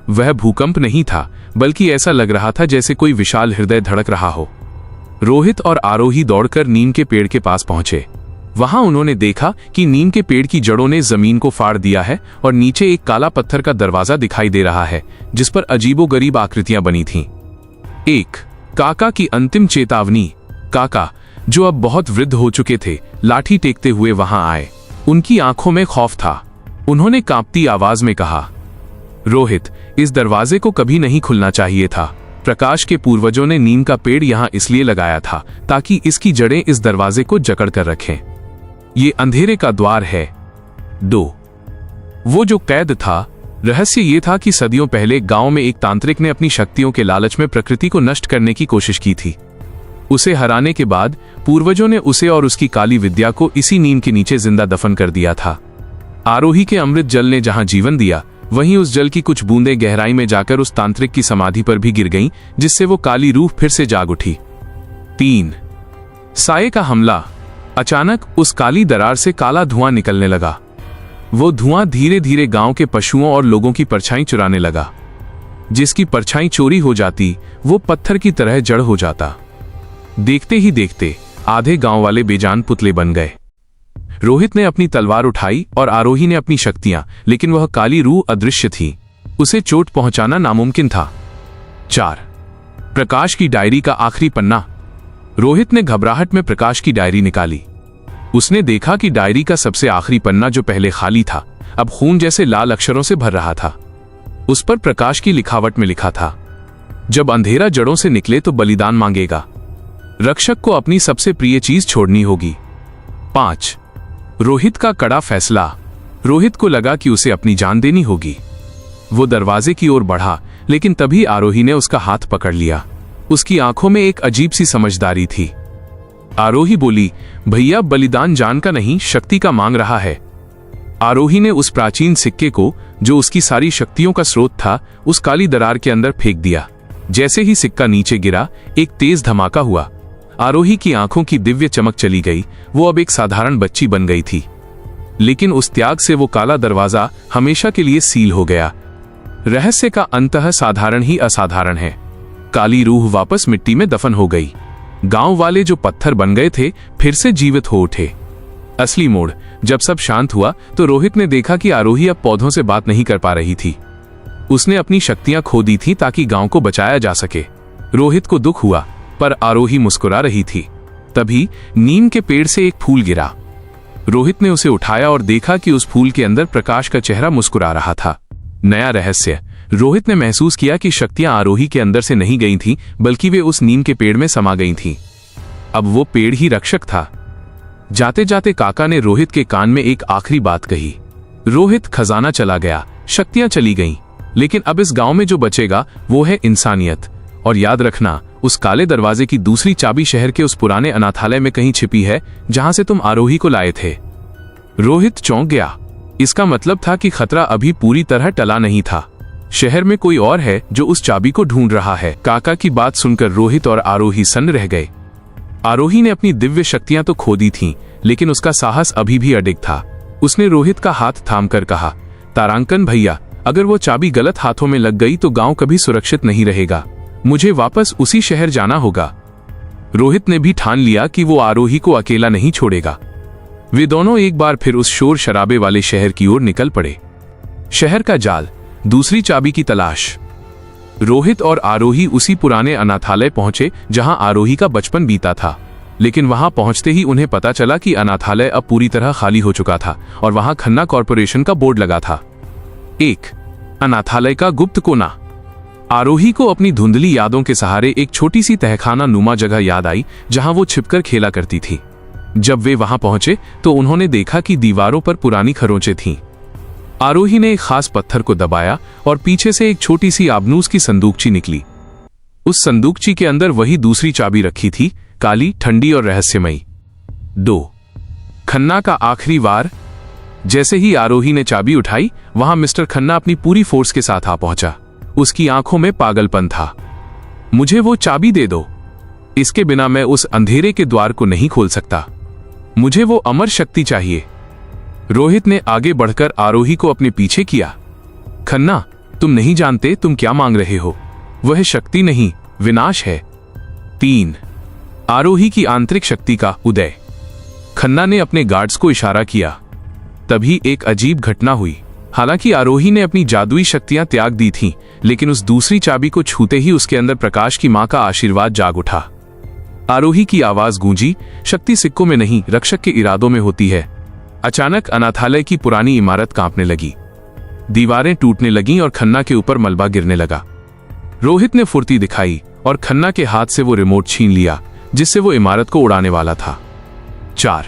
वह भूकंप नहीं था, बल्कि ऐसा लग रहा था जैसे कोई विशाल हृदय धड़क रहा हो। रोहित और आरोही दौड़कर नीम के पेड़ के पास पहुंचे। वहां उन्होंने देखा कि नीम के पेड़ की जड़ों ने जमीन को फाड़ दिया है और नीचे एक काला पत्थर का दरवाजा दिखाई दे रहा है, जिस पर अजीबोगरीब आकृतियां बनी थीं। 1 काका की अंतिम चेतावनी। काका, जो अब बहुत वृद्ध हो चुके थे, लाठी टेकते हुए वहां आए। उनकी आंखों में खौफ था। उन्होंने कांपती आवाज में कहा, रोहित, इस दरवाजे को कभी नहीं खुलना चाहिए था। प्रकाश के पूर्वजों ने नीम का पेड़ यहां इसलिए लगाया था ताकि इसकी जड़ें इस दरवाजे को जकड़ कर रखें। ये अंधेरे का द्वार है। 2 वो जो कैद था। रहस्य ये था कि सदियों पहले गांव में एक तांत्रिक ने अपनी शक्तियों के लालच में प्रकृति को नष्ट करने की कोशिश की थी। उसे हराने के बाद पूर्वजों ने उसे और उसकी काली विद्या को इसी नीम के नीचे जिंदा दफन कर दिया था। आरोही के अमृत जल ने जहां जीवन दिया, वहीं उस जल की कुछ बूंदें गहराई में जाकर उस तांत्रिक की समाधि पर भी गिर गईं, जिससे वो काली रूह फिर से जाग उठी। 3 साये का हमला। अचानक उस काली दरार से काला धुआं निकलने लगा। वो धुआं धीरे धीरे गांव के पशुओं और लोगों की परछाई चुराने लगा। जिसकी परछाई चोरी हो जाती, वो पत्थर की तरह जड़ हो जाता। देखते ही देखते आधे गांव वाले बेजान पुतले बन गए। रोहित ने अपनी तलवार उठाई और आरोही ने अपनी शक्तियां, लेकिन वह काली रूह अदृश्य थी। उसे चोट पहुंचाना नामुमकिन था। 4 प्रकाश की डायरी का आखिरी पन्ना। रोहित ने घबराहट में प्रकाश की डायरी निकाली। उसने देखा कि डायरी का सबसे आखिरी पन्ना, जो पहले खाली था, अब खून जैसे लाल अक्षरों से भर रहा था। उस पर प्रकाश की लिखावट में लिखा था, जब अंधेरा जड़ों से निकले तो बलिदान मांगेगा। रक्षक को अपनी सबसे प्रिय चीज छोड़नी होगी। 5 रोहित का कड़ा फैसला। रोहित को लगा कि उसे अपनी जान देनी होगी। वो दरवाजे की ओर बढ़ा, लेकिन तभी आरोही ने उसका हाथ पकड़ लिया। उसकी आंखों में एक अजीब सी समझदारी थी। आरोही बोली, भैया, बलिदान जान का नहीं, शक्ति का मांग रहा है। आरोही ने उस प्राचीन सिक्के को, जो उसकी सारी शक्तियों का स्रोत था, उस काली दरार के अंदर फेंक दिया। जैसे ही सिक्का नीचे गिरा, एक तेज धमाका हुआ। आरोही की आंखों की दिव्य चमक चली गई। वो अब एक साधारण बच्ची बन गई थी, लेकिन उस त्याग से वो काला दरवाजा हमेशा के लिए सील हो गया। रहस्य का अंतः साधारण ही असाधारण है। काली रूह वापस मिट्टी में दफन हो गई। गांव वाले जो पत्थर बन गए थे, फिर से जीवित हो उठे। असली मोड़। जब सब शांत हुआ तो रोहित ने देखा कि आरोही अब पौधों से बात नहीं कर पा रही थी। उसने अपनी शक्तियां खो दी थी ताकि गांव को बचाया जा सके। रोहित को दुख हुआ, पर आरोही मुस्कुरा रही थी। तभी नीम के पेड़ से एक फूल गिरा। रोहित ने उसे उठाया और देखा कि उस फूल के अंदर प्रकाश का चेहरा मुस्कुरा रहा था। नया रहस्य। रोहित ने महसूस किया कि शक्तियां आरोही के अंदर से नहीं गई थीं, बल्कि वे उस नीम के पेड़ में समा गई थीं। अब वो पेड़ ही रक्षक था। जाते जाते काका ने रोहित के कान में एक आखिरी बात कही। रोहित, खजाना चला गया, शक्तियां चली गईं, लेकिन अब इस गांव में जो बचेगा वो है इंसानियत। और याद रखना, उस काले दरवाजे की दूसरी चाबी शहर के उस पुराने अनाथालय में कहीं छिपी है जहां से तुम आरोही को लाए थे। रोहित चौंक गया। इसका मतलब था कि खतरा अभी पूरी तरह टला नहीं था। शहर में कोई और है जो उस चाबी को ढूंढ रहा है। काका की बात सुनकर रोहित और आरोही सन्न रह गए। आरोही ने अपनी दिव्य शक्तियां तो खो दी थीं, लेकिन उसका साहस अभी भी अडिग था। उसने रोहित का हाथ थामकर कहा, तारांकन भैया, अगर वो चाबी गलत हाथों में लग गई तो गांव कभी सुरक्षित नहीं रहेगा। मुझे वापस उसी शहर जाना होगा। रोहित ने भी ठान लिया कि वो आरोही को अकेला नहीं छोड़ेगा। वे दोनों एक बार फिर उस शोर शराबे वाले शहर की ओर निकल पड़े। शहर का जाल, दूसरी चाबी की तलाश। रोहित और आरोही उसी पुराने अनाथालय पहुंचे जहां आरोही का बचपन बीता था। लेकिन वहां पहुंचते ही उन्हें पता चला कि अनाथालय अब पूरी तरह खाली हो चुका था और वहां खन्ना कॉरपोरेशन का बोर्ड लगा था। एक अनाथालय का गुप्त कोना। आरोही को अपनी धुंधली यादों के सहारे एक छोटी सी तहखाना नुमा जगह याद आई जहां वो छिपकर खेला करती थी। जब वे वहां पहुंचे तो उन्होंने देखा कि दीवारों पर पुरानी खरोंचें थीं। आरोही ने एक खास पत्थर को दबाया और पीछे से एक छोटी सी आबनूस की संदूकची निकली। उस संदूकची के अंदर वही दूसरी चाबी रखी थी, काली, ठंडी और रहस्यमयी। 2 खन्ना का आखिरी वार। जैसे ही आरोही ने चाबी उठाई, वहां मिस्टर खन्ना अपनी पूरी फोर्स के साथ आ पहुंचा। उसकी आंखों में पागलपन था। मुझे वो चाबी दे दो, इसके बिना मैं उस अंधेरे के द्वार को नहीं खोल सकता। मुझे वो अमर शक्ति चाहिए। रोहित ने आगे बढ़कर आरोही को अपने पीछे किया। खन्ना, तुम नहीं जानते तुम क्या मांग रहे हो। वह शक्ति नहीं, विनाश है। 3 आरोही की आंतरिक शक्ति का उदय। खन्ना ने अपने गार्ड्स को इशारा किया। तभी एक अजीब घटना हुई। हालांकि आरोही ने अपनी जादुई शक्तियां त्याग दी थीं, लेकिन उस दूसरी चाबी को छूते ही उसके अंदर प्रकाश की मां का आशीर्वाद जाग उठा। आरोही की आवाज गूंजी, शक्ति सिक्कों में नहीं, रक्षक के इरादों में होती है। अचानक अनाथालय की पुरानी इमारत कांपने लगी। दीवारें टूटने लगीं और खन्ना के ऊपर मलबा गिरने लगा। रोहित ने फुर्ती दिखाई और खन्ना के हाथ से वो रिमोट छीन लिया जिससे वो इमारत को उड़ाने वाला था। 4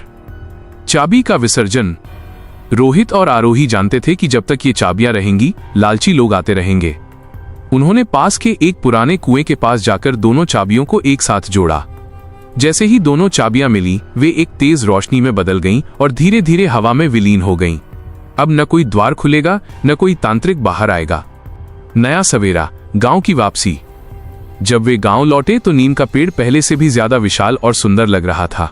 चाबी का विसर्जन। रोहित और आरोही जानते थे कि जब तक ये चाबियां रहेंगी, लालची लोग आते रहेंगे। उन्होंने पास के एक पुराने कुएं के पास जाकर दोनों चाबियों को एक साथ जोड़ा। जैसे ही दोनों चाबियां मिली, वे एक तेज रोशनी में बदल गईं और धीरे धीरे हवा में विलीन हो गईं। अब न कोई द्वार खुलेगा, न कोई तांत्रिक बाहर आएगा। नया सवेरा, गांव की वापसी। जब वे गांव लौटे तो नीम का पेड़ पहले से भी ज्यादा विशाल और सुंदर लग रहा था।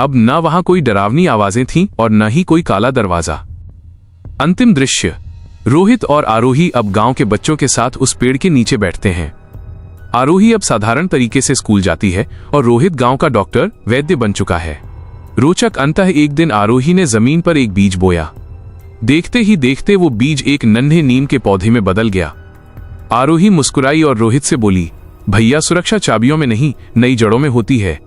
अब न वहां कोई डरावनी आवाजें थीं और न ही कोई काला दरवाजा। अंतिम दृश्य, रोहित और आरोही अब गांव के बच्चों के साथ उस पेड़ के नीचे बैठते हैं। आरोही अब साधारण तरीके से स्कूल जाती है और रोहित गांव का डॉक्टर, वैद्य बन चुका है। रोचक अंततः एक दिन आरोही ने जमीन पर एक बीज बोया। देखते ही देखते वो बीज एक नन्हे नीम के पौधे में बदल गया। आरोही मुस्कुराई और रोहित से बोली, भैया, सुरक्षा चाबियों में नहीं, नई जड़ों में होती है।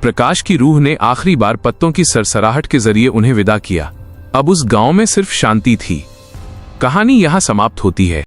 प्रकाश की रूह ने आखिरी बार पत्तों की सरसराहट के जरिए उन्हें विदा किया। अब उस गांव में सिर्फ शांति थी। कहानी यहां समाप्त होती है।